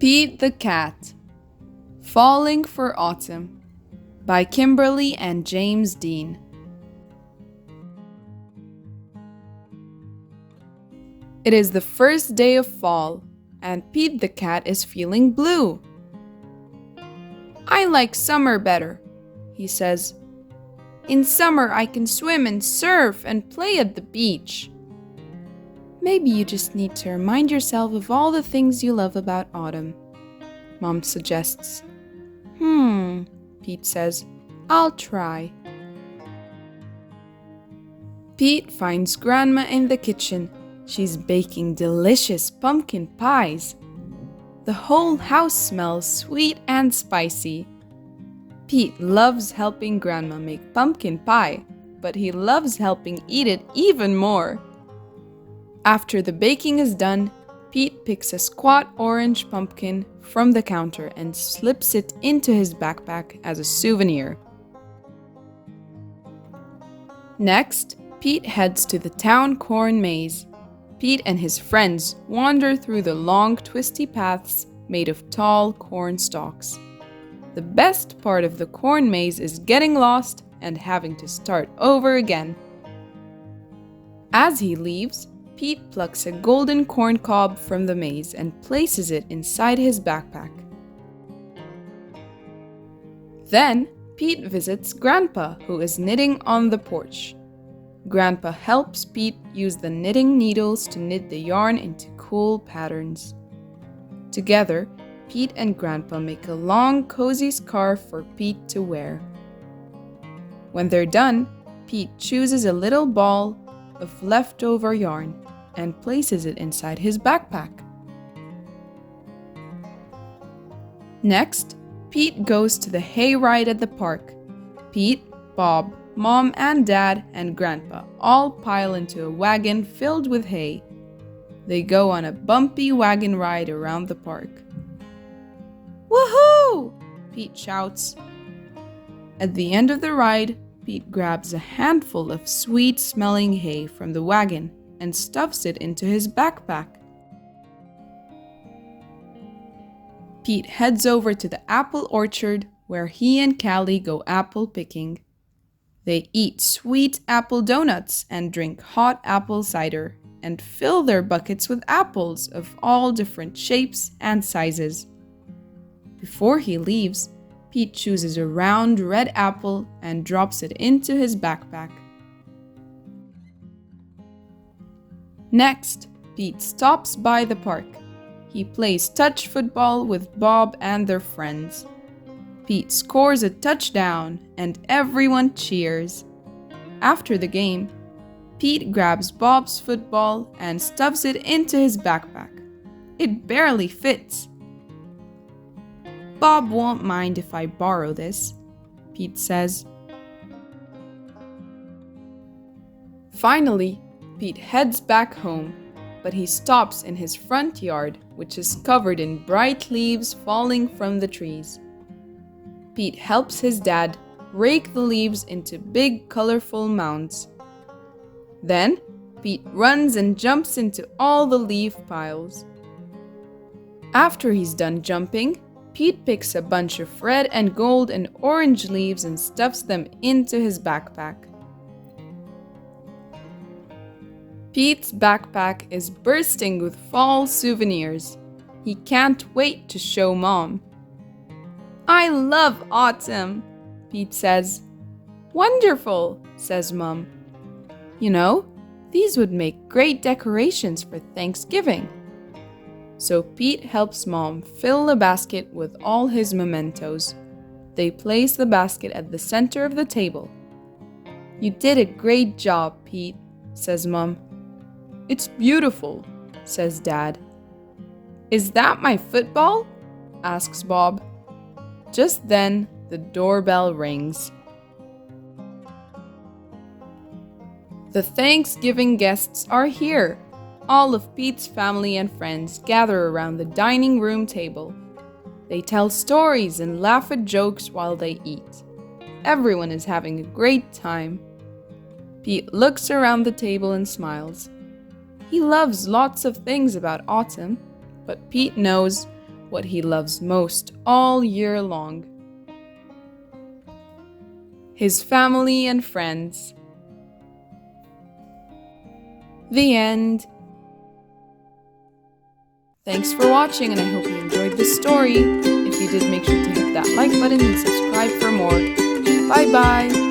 Pete the Cat. Falling for Autumn by Kimberly and James Dean. It is the first day of fall, and Pete the Cat is feeling blue. "I like summer better," he says. "In summer I can swim and surf and play at the beach." "Maybe you just need to remind yourself of all the things you love about autumn," Mom suggests. Pete says. "I'll try." Pete finds Grandma in the kitchen. She's baking delicious pumpkin pies. The whole house smells sweet and spicy. Pete loves helping Grandma make pumpkin pie, but he loves helping eat it even more. After the baking is done, Pete picks a squat orange pumpkin from the counter and slips it into his backpack as a souvenir. Next, Pete heads to the town corn maze. Pete and his friends wander through the long, twisty paths made of tall corn stalks. The best part of the corn maze is getting lost and having to start over again. As he leaves, Pete plucks a golden corn cob from the maze and places it inside his backpack. Then, Pete visits Grandpa, who is knitting on the porch. Grandpa helps Pete use the knitting needles to knit the yarn into cool patterns. Together, Pete and Grandpa make a long, cozy scarf for Pete to wear. When they're done, Pete chooses a little ball of leftover yarn and places it inside his backpack. Next, Pete goes to the hayride at the park. Pete, Bob, Mom and Dad and Grandpa all pile into a wagon filled with hay. They go on a bumpy wagon ride around the park. "Woohoo!" Pete shouts. At the end of the ride, Pete grabs a handful of sweet-smelling hay from the wagon and stuffs it into his backpack. Pete heads over to the apple orchard where he and Callie go apple picking. They eat sweet apple donuts and drink hot apple cider and fill their buckets with apples of all different shapes and sizes. Before he leaves, Pete chooses a round red apple and drops it into his backpack. Next, Pete stops by the park. He plays touch football with Bob and their friends. Pete scores a touchdown and everyone cheers. After the game, Pete grabs Bob's football and stuffs it into his backpack. It barely fits. "Bob won't mind if I borrow this," Pete says. Finally, Pete heads back home, but he stops in his front yard, which is covered in bright leaves falling from the trees. Pete helps his dad rake the leaves into big, colorful mounds. Then, Pete runs and jumps into all the leaf piles. After he's done jumping, Pete picks a bunch of red and gold and orange leaves and stuffs them into his backpack. Pete's backpack is bursting with fall souvenirs. He can't wait to show Mom. "I love autumn," Pete says. "Wonderful," says Mom. "You know, these would make great decorations for Thanksgiving." So Pete helps Mom fill the basket with all his mementos. They place the basket at the center of the table. "You did a great job, Pete," says Mom. "It's beautiful," says Dad. "Is that my football?" asks Bob. Just then, the doorbell rings. The Thanksgiving guests are here. All of Pete's family and friends gather around the dining room table. They tell stories and laugh at jokes while they eat. Everyone is having a great time. Pete looks around the table and smiles. He loves lots of things about autumn, but Pete knows what he loves most all year long: his family and friends. The end. Thanks for watching, and I hope you enjoyed this story. If you did, make sure to hit that like button and subscribe for more. Bye bye!